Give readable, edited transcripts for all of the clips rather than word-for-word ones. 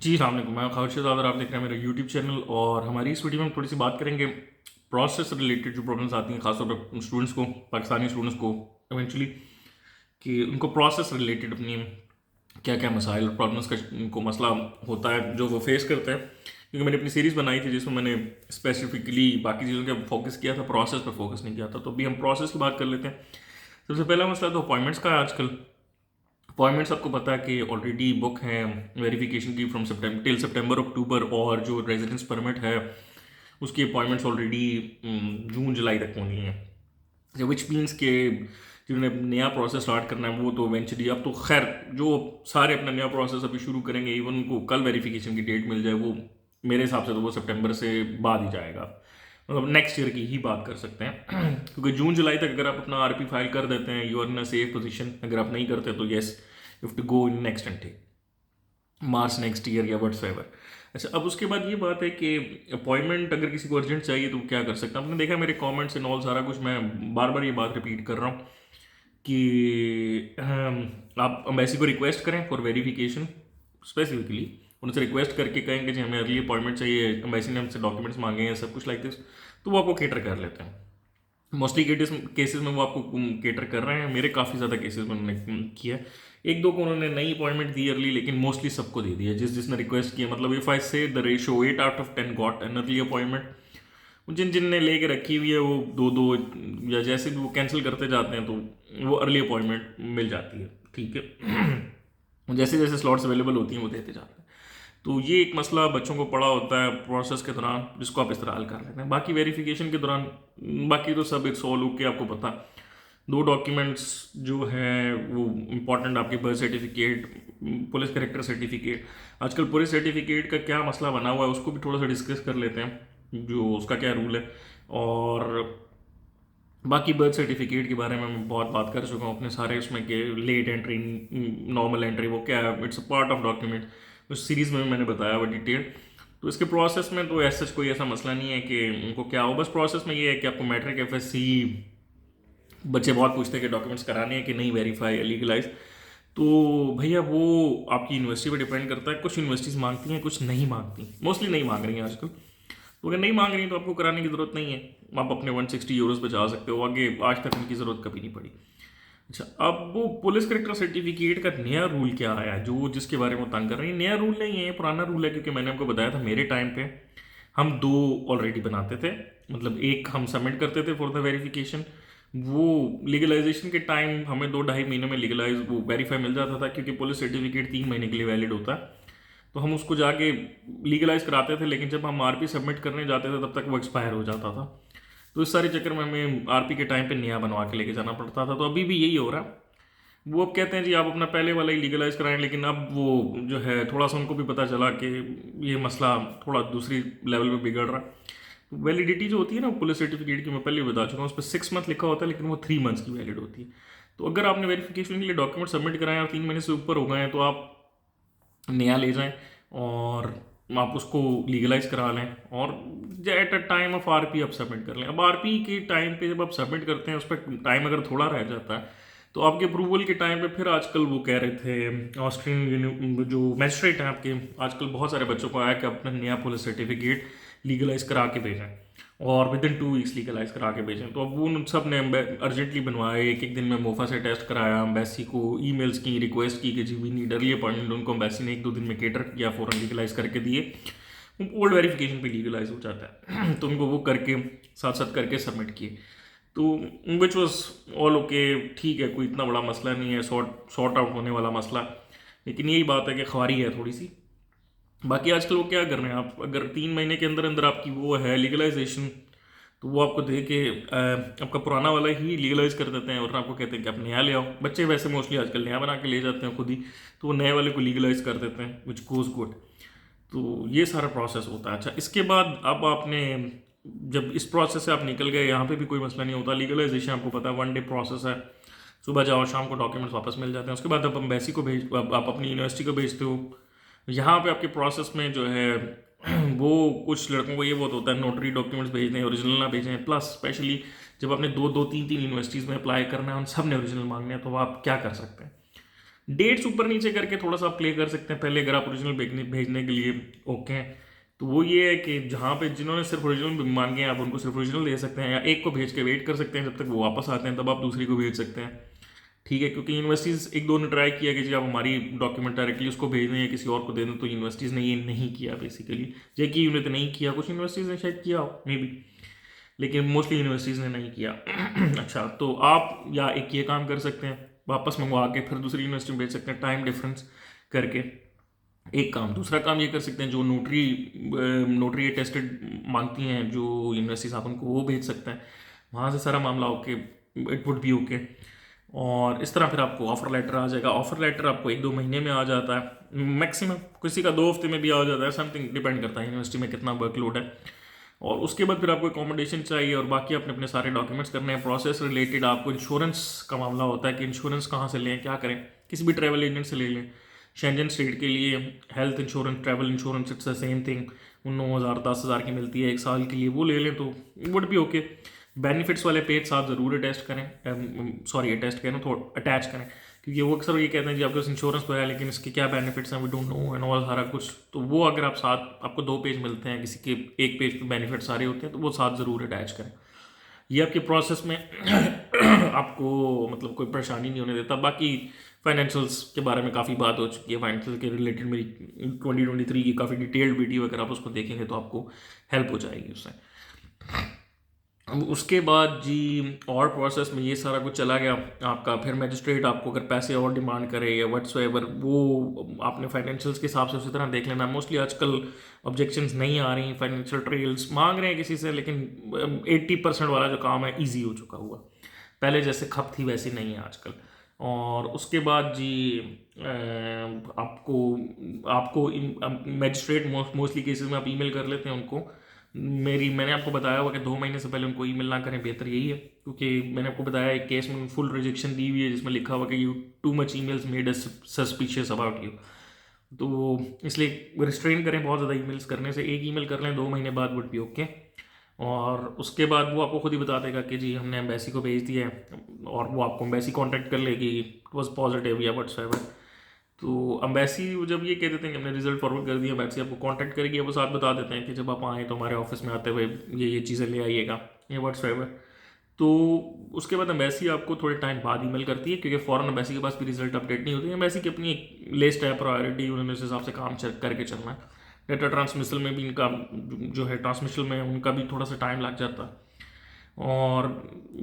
जी, अस्सलाम वालेकुम। मैं ख़ालिद शहज़ाद और आप देख रहे हैं मेरा यूट्यूब चैनल। और हमारी इस वीडियो में हम थोड़ी सी बात करेंगे प्रोसेस रिलेटेड जो प्रॉब्लम्स आती हैं ख़ासतौर पर स्टूडेंट्स को, पाकिस्तानी स्टूडेंट्स को इवेंचुअली, कि उनको प्रोसेस रिलेटेड अपनी क्या क्या मसाइल और प्रॉब्लम्स का उनको मसला होता है जो वो फेस करते हैं। क्योंकि मैंने अपनी सीरीज़ बनाई थी जिसमें मैंने स्पेसिफिकली बाकी चीज़ों का फोकस किया था, प्रोसेस पर फोकस नहीं किया था। तो अभी हम प्रोसेस की बात कर लेते हैं। सबसे पहला मसला तो अपॉइंटमेंट्स का है। आजकल अपॉइंटमेंट्स आपको पता है कि ऑलरेडी बुक हैं वेरिफिकेशन की फ्रॉम सितंबर टिल सितंबर अक्टूबर, और जो रेजिडेंस परमिट है उसकी अपॉइंटमेंट्स ऑलरेडी जून जुलाई तक होनी है। विच मीन्स के जिन्होंने नया प्रोसेस स्टार्ट करना है वो तो इवेंचुअली, अब तो खैर जो सारे अपना नया प्रोसेस अभी शुरू करेंगे, इवन उनको कल वेरिफिकेशन की डेट मिल जाए, वो मेरे हिसाब से तो वो सितंबर से बाद ही जाएगा। मतलब नेक्स्ट ईयर की ही बात कर सकते हैं क्योंकि जून जुलाई तक अगर आप अपना आरपी फाइल कर देते हैं, you are in a safe position. अगर आप नहीं करते तो yes, you have to go in next and take March next year या व्हाट्सएवर। अच्छा, अब उसके बाद ये बात है कि अपॉइंटमेंट अगर किसी को अर्जेंट चाहिए तो क्या कर सकते हैं। आपने देखा मेरे कमेंट्स एंड ऑल सारा कुछ, मैं बार बार ये बात रिपीट कर रहा हूँ कि आप अम्बेसी को रिक्वेस्ट करें फॉर वेरिफिकेशन। स्पेसिफिकली उनसे रिक्वेस्ट करके कहेंगे जी हमें अर्ली अपॉइंटमेंट चाहिए, अम्बेसी ने हमसे डॉक्यूमेंट्स मांगे हैं, सब कुछ लाइक दिस, तो वो आपको केटर कर लेते हैं। मोस्टली केसेस में वो आपको केटर कर रहे हैं। मेरे काफ़ी ज़्यादा केसेस में उन्होंने किया। एक दो को उन्होंने नई अपॉइंटमेंट दी अर्ली, लेकिन मोस्टली सबको दे दिया जिसने रिक्वेस्ट किया। मतलब if I say the ratio 8 out of 10 got an early appointment. जिन ने लेके रखी हुई है वो दो दो, या जैसे भी वो कैंसिल करते जाते हैं तो वो अर्ली अपॉइंटमेंट मिल जाती है। ठीक है जैसे जैसे स्लॉट्स अवेलेबल होती हैं वो देते जाते हैं। तो ये एक मसला बच्चों को पड़ा होता है प्रोसेस के दौरान, जिसको आप इस्तेमाल कर लेते हैं। बाकी वेरिफिकेशन के दौरान बाकी तो सब इट्स ऑल ओके। आपको पता, दो डॉक्यूमेंट्स जो हैं वो इम्पॉर्टेंट, आपके birth certificate, police character certificate. आजकल पुलिस सर्टिफिकेट का क्या मसला बना हुआ है उसको भी थोड़ा सा डिस्कस कर लेते हैं, जो उसका क्या रूल है। और बाकी बर्थ सर्टिफिकेट के बारे में मैं बहुत बात कर चुका हूँ अपने सारे उसमें, कि लेट एंट्री, नॉर्मल एंट्री, वो क्या है, it's a part of document. उस सीरीज़ में भी मैंने बताया हुआ डिटेल। तो इसके प्रोसेस में तो ऐसा कोई ऐसा मसला नहीं है कि उनको क्या हो। बस प्रोसेस में ये है कि आपको मैट्रिक एफएससी, बच्चे बहुत पूछते हैं कि डॉक्यूमेंट्स कराने हैं कि नहीं, वेरीफाई लीगलाइज। तो भैया वो आपकी यूनिवर्सिटी पर डिपेंड करता है। कुछ यूनिवर्सिटीज़ मांगती हैं, कुछ नहीं मांगती, मोस्टली नहीं मांग रही हैं आजकल। तो अगर नहीं मांग रही तो आपको कराने की ज़रूरत नहीं है, आप अपने 160 यूरोज़ बचा सकते हो। आगे आज तक उनकी ज़रूरत कभी नहीं पड़ी। अच्छा, अब वो पुलिस करेक्टर सर्टिफिकेट का नया रूल क्या आया है जो जिसके बारे में वो तंग कर रही है। नया रूल नहीं है, ये पुराना रूल है। क्योंकि मैंने आपको बताया था मेरे टाइम पे हम दो ऑलरेडी बनाते थे। मतलब एक हम सबमिट करते थे फॉर द वेरिफिकेशन, वो लीगलाइजेशन के टाइम हमें 2-2.5 महीने में लीगलाइज वो वेरीफाई मिल जाता था। क्योंकि पुलिस सर्टिफिकेट 3 महीने के लिए वैलिड होता है, तो हम उसको जाके लीगलाइज कराते थे। लेकिन जब हम आरपी सबमिट करने जाते थे तब तक वो एक्सपायर हो जाता था। तो इस सारे चक्कर में हमें आरपी के टाइम पे नया बनवा के लेके जाना पड़ता था। तो अभी भी यही हो रहा है। वो अब कहते हैं जी आप अपना पहले वाला ही लीगलाइज कराएं, लेकिन अब वो जो है थोड़ा सा उनको भी पता चला कि ये मसला थोड़ा दूसरी लेवल पे बिगड़ रहा है। तो वैलिडिटी जो होती है ना पुलिस सर्टिफिकेट की, मैं पहले भी बता चुका हूँ, उस पर 6 मंथ लिखा होता है, लेकिन वो 3 मंथ्स की वैलिड होती है। तो अगर आपने वेरिफिकेशन के लिए डॉक्यूमेंट सबमिट कराएं और 3 महीने से ऊपर हो गए हैं तो आप नया ले जाएं और आप उसको लीगलाइज करा लें, और at a time of RP आप सबमिट कर लें। अब आरपी के टाइम पे जब आप सबमिट करते हैं उस पर टाइम अगर थोड़ा रह जाता है तो आपके अप्रूवल के टाइम पे फिर आजकल वो कह रहे थे ऑस्ट्रियन जो मैजिस्ट्रेट हैं आपके, आजकल बहुत सारे बच्चों को आया कि अपना नया पुलिस सर्टिफिकेट लीगलाइज करा के भेजें और विद इन 2 वीक्स लीगलाइज करा के भेजें। तो अब वो उन सब ने अर्जेंटली बनवाए, एक एक दिन में मोफा से टेस्ट कराया, एम्बेसी को ईमेल्स की, रिक्वेस्ट की कि जी वी नीड अर्ली अपॉइंटमेंट। उनको एम्बेसी ने 1-2 दिन में केटर किया, फ़ौरन लीगलाइज करके दिए। ओल्ड वेरिफिकेशन पे लीगलाइज हो जाता है तो उनको वो करके साथ साथ करके सबमिट किए। तो विच वॉज ऑल ओके, ठीक है, कोई इतना बड़ा मसला नहीं है, सॉर्ट आउट होने वाला मसला। लेकिन यही बात है कि ख्वारी है थोड़ी सी। बाकी आजकल वो क्या कर रहे हैं, आप अगर 3 महीने के अंदर अंदर आपकी वो है लीगलाइजेशन, तो वो आपको दे के आपका पुराना वाला ही लीगलाइज कर देते हैं और आपको कहते हैं कि आप नया ले आओ। बच्चे वैसे मोस्टली आजकल नया बना के ले जाते हैं खुद ही, तो वो नए वाले को लीगलाइज कर देते हैं, विच गोज गुड। तो ये सारा प्रोसेस होता है। अच्छा, इसके बाद अब आपने जब इस प्रोसेस से आप निकल गए, यहाँ पे भी कोई मसला नहीं होता। लीगलाइजेशन आपको पता है 1 डे प्रोसेस है, सुबह जाओ शाम को डॉक्यूमेंट्स वापस मिल जाते हैं। उसके बाद आप एम्बेसी को भेज, आप अपनी यूनिवर्सिटी को भेजते हो। यहाँ पे आपके प्रोसेस में जो है वो कुछ लड़कों को ये बहुत होता है नोटरी डॉक्यूमेंट्स भेज दें, ओरिजिनल ना भेजें। प्लस स्पेशली जब आपने 2-2 3-3 यूनिवर्सिटीज़ में अप्लाई करना है, उन सब ने ओरिजिनल मांगने हैं, तो आप क्या कर सकते हैं। डेट्स ऊपर नीचे करके थोड़ा सा आप प्ले कर सकते हैं पहले, अगर आप ओरिजिनल भेजने भेजने के लिए ओके हैं। तो वो ये है कि जहाँ पे जिन्होंने सिर्फ ओरिजिनल मांगे हैं आप उनको सिर्फ ओरिजिनल दे सकते हैं, या एक को भेज के वेट कर सकते हैं जब तक वो वापस आते हैं, तब आप दूसरी को भेज सकते हैं। ठीक है, क्योंकि यूनिवर्सिटीज़ एक दो ने ट्राई किया कि जी आप हमारी डॉक्यूमेंट डायरेक्टली उसको भेज दें या किसी और को दे दें, तो यूनिवर्सिटीज़ ने ये नहीं किया बेसिकली। जेकी ने तो नहीं किया, कुछ यूनिवर्सिटीज़ ने शायद किया हो मे बी, लेकिन मोस्टली यूनिवर्सिटीज़ ने नहीं किया। अच्छा, तो आप या एक ये काम कर सकते हैं, वापस मंगवा के फिर दूसरी यूनिवर्सिटी में भेज सकते हैं टाइम डिफरेंस करके, एक काम। दूसरा काम ये कर सकते हैं, जो नोटरी अटेस्टेड मांगती हैं जो यूनिवर्सिटीज, आप उनको वो भेज सकते हैं, वहाँ से सारा मामला okay, it would be okay. और इस तरह फिर आपको ऑफर लेटर आ जाएगा। ऑफर लेटर आपको 1-2 महीने में आ जाता है मैक्सिमम, किसी का 2 हफ्ते में भी आ जाता है, समथिंग डिपेंड करता है यूनिवर्सिटी में कितना वर्कलोड है। और उसके बाद फिर आपको अकोमोडेशन चाहिए और बाकी अपने अपने सारे डॉक्यूमेंट्स करने हैं। प्रोसेस रिलेटेड आपको इंश्योरेंस का मामला होता है कि इंश्योरेंस कहाँ से लें, क्या करें, किसी भी ट्रैवल एजेंट से ले लें। शेंजन स्टेट के लिए health insurance, travel insurance, it's the same thing, 9,000 10,000 की मिलती है 1 साल के लिए, वो ले लें तो वुड बी ओके। बेनिफिट्स वाले पेज साथ ज़रूर अटैच करें, सॉरी अटैच करें थोड़ा अटैच करें, क्योंकि वो अक्सर ये कहते हैं जी आपके पास इंश्योरेंस तो है लेकिन इसके क्या बेनिफिट्स हैं we don't know and all सारा कुछ। तो वो अगर आप साथ, आपको 2 पेज मिलते हैं, किसी के एक पेज पे बेनिफिट सारे होते हैं, तो वो साथ ज़रूर अटैच करें। ये आपके प्रोसेस में आपको मतलब कोई परेशानी नहीं होने देता। बाकी फाइनेंशियल्स के बारे में काफ़ी बात हो चुकी है, फाइनेंशियल के रिलेटेड मेरी 2023 की काफ़ी डिटेल्ड वीडियो, अगर आप उसको देखेंगे तो आपको हेल्प हो जाएगी उससे। अब उसके बाद जी और प्रोसेस में ये सारा कुछ चला गया आपका, फिर मैजिस्ट्रेट आपको अगर पैसे और डिमांड करे या व्हाट्सएवर, वो आपने फाइनेंशियल्स के हिसाब से उसी तरह देख लेना। मोस्टली आजकल ऑब्जेक्शंस नहीं आ रही, फाइनेंशियल ट्रेल्स मांग रहे हैं किसी से, लेकिन 80% वाला जो काम है ईजी हो चुका हुआ, पहले जैसे खप थी वैसी नहीं है आजकल। और उसके बाद जी आपको आपको मैजिस्ट्रेट मोस्टली केसेस में आप ईमेल कर लेते हैं उनको। मैंने आपको बताया हुआ कि 2 महीने से पहले उनको ईमेल ना करें, बेहतर यही है, क्योंकि मैंने आपको बताया एक केस में फुल रिजेक्शन दी हुई है जिसमें लिखा हुआ कि you too much emails made us suspicious about you. तो इसलिए रिस्ट्रेन करें बहुत ज़्यादा ईमेल्स करने से, एक ईमेल कर लें 2 महीने बाद वुड बी ओके। और उसके बाद वो आपको खुद ही बता देगा कि जी हमने एम्बेसी को भेज दिया है, और वो आपको एम्बेसी कांटेक्ट कर लेगी, इट वाज पॉजिटिव या व्हाट्सएवर। तो एम्बेसी जब ये कह देते हैं कि हमने रिजल्ट फॉरवर्ड कर दिया, एम्बेसी आपको कांटेक्ट करेगी, वो साथ बता देते हैं कि जब आप आएँ तो हमारे ऑफिस में आते हुए ये चीज़ें ले आइएगा, ये व्हाट्सएवर। तो उसके बाद एम्बेसी आपको थोड़े टाइम बाद ईमेल करती है, क्योंकि फ़ौरन एम्बेसी के पास भी रिजल्ट अपडेट नहीं होती है। एम्बेसी की अपनी एक लिस्ट है, प्रायोरिटी, उन्होंने उस हिसाब से काम करके चलना है। डेटा ट्रांसमिशन में भी इनका जो है, ट्रांसमिशन में उनका भी थोड़ा सा टाइम लग जाता है। और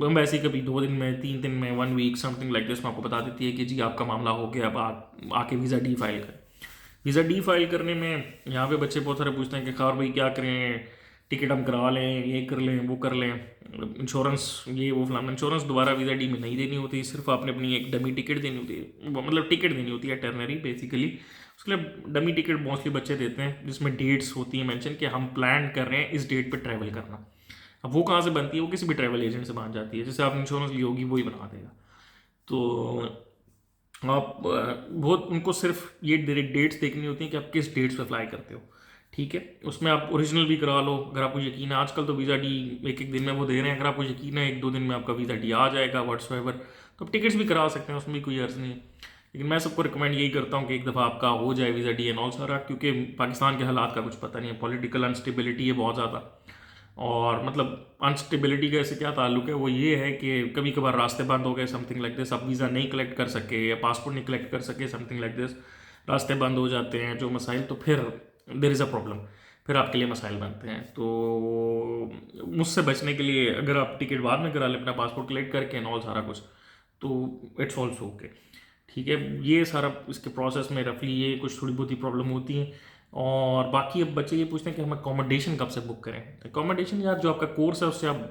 एम्बेसी कभी 2 दिन में, 3 दिन में, 1 वीक समथिंग लाइक दिस में आपको बता देती है कि जी आपका मामला हो गया, अब आके वीज़ा डी फाइल करें। वीज़ा डी फाइल करने में यहाँ पे बच्चे बहुत सारे पूछते हैं कि खार भाई क्या करें, टिकट हम करा लें, ये कर लें, वो कर लें, इंश्योरेंस ये वो फलाना। इंश्योरेंस दोबारा वीज़ा डी में नहीं देनी होती, सिर्फ आपने अपनी एक डमी टिकट देनी होती है, मतलब टिकट देनी होती है टर्नरी बेसिकली। उसके लिए डमी टिकट मोस्टली बच्चे देते हैं, जिसमें डेट्स होती हैं मेंशन कि हम प्लान कर रहे हैं इस डेट पर ट्रैवल करना। अब वो कहाँ से बनती है, वो किसी भी ट्रैवल एजेंट से बन जाती है, जैसे आपने इंश्योरेंस ली होगी वही बना देगा। तो आप बहुत उनको सिर्फ ये डेट्स देखनी होती हैं कि आप किस डेट्स पे फ्लाई करते हो, ठीक है। उसमें आप ओरिजिनल भी करा लो अगर आपको यकीन है। आजकल तो वीज़ा डी एक दिन में वो दे रहे हैं, अगर आपको यकीन है 1-2 दिन में आपका वीज़ा डी आ जाएगा व्हाट्सएवर, तो आप टिकट्स भी करा सकते हैं, उसमें भी कोई अर्ज नहीं है। लेकिन मैं सबको रिकमेंड यही करता हूँ कि एक दफ़ा आपका हो जाए वीज़ा डी एंड ऑल सारा, क्योंकि पाकिस्तान के हालात का कुछ पता नहीं है, पॉलिटिकल अनस्टेबिलिटी है बहुत ज़्यादा। और मतलब अनस्टेबिलिटी का इससे क्या ताल्लुक है, वो ये है कि कभी कभार रास्ते बंद हो गए, समथिंग लाइक दिस, आप वीज़ा नहीं कलेक्ट कर सके या पासपोर्ट नहीं कलेक्ट कर सके, समथिंग लाइक दिस, रास्ते बंद हो जाते हैं जो मसाइल, तो फिर देर इज़ अ प्रॉब्लम, फिर आपके लिए मसाइल बनते हैं। तो मुझसे बचने के लिए अगर आप टिकट बाद में करा लें अपना पासपोर्ट कलेक्ट करके एंड ऑल सारा कुछ, तो इट्स ऑल्सो ओके, ठीक है। ये सारा इसके प्रोसेस में रफली ये कुछ थोड़ी बहुत ही प्रॉब्लम होती हैं। और बाकी अब बच्चे ये पूछते हैं कि हम अकोमोडेशन कब से बुक करें। अकोमोडेशन यार जो आपका कोर्स है उससे आप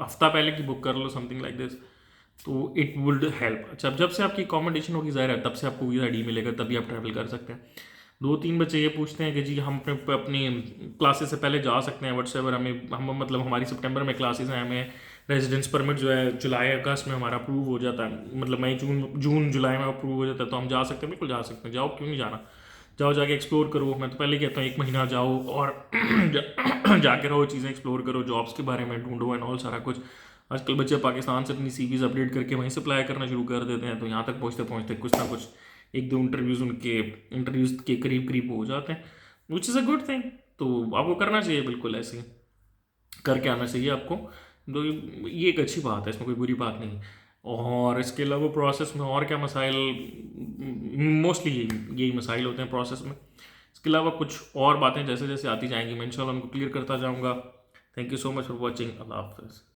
हफ्ता पहले की बुक कर लो, समथिंग लाइक दिस, तो इट वुड हेल्प। अच्छा, अब जब से आपकी अकोमोडेशन होगी ज़ाहिर है तब से आपको वीज़ा डी मिलेगा, तभी आप ट्रैवल कर सकते हैं। 2-3 बच्चे ये पूछते हैं कि जी हम अपनी क्लासेस से पहले जा सकते हैं व्हाट्सएवर, हम मतलब हमारी सितंबर में क्लासेस हैं, हमें रेजिडेंस परमिट जो है जुलाई अगस्त में हमारा अप्रूव हो जाता है, मतलब मई जून जुलाई में अप्रूव हो जाता है, तो हम जा सकते हैं। बिल्कुल जा सकते हैं, जाओ, क्यों नहीं जाना, जाओ जाके एक्सप्लोर करो। मैं तो पहले कहता हूँ 1 महीना जाओ और जाके रहो, चीज़ें एक्सप्लोर करो, जॉब्स के बारे में ढूंढो एंड ऑल सारा कुछ। आजकल बच्चे पाकिस्तान से अपनी सीवीज अपडेट करके वहीं से अप्लाई करना शुरू कर देते हैं, तो यहाँ तक पहुँचते पहुँचते कुछ ना कुछ एक दो इंटरव्यूज़ के करीब करीब हो जाते हैं, which is a good thing. तो आपको करना चाहिए, बिल्कुल ऐसे ही करके आना चाहिए आपको। तो ये एक अच्छी बात है, इसमें कोई बुरी बात नहीं। और इसके अलावा प्रोसेस में और क्या मसाइल, मोस्टली यही मसाइल होते हैं प्रोसेस में। इसके अलावा कुछ और बातें जैसे जैसे आती जाएंगी मैं इंशाल्लाह उनको क्लियर करता जाऊँगा। Thank you so much for watching. अल्लाह हाफ़िज़।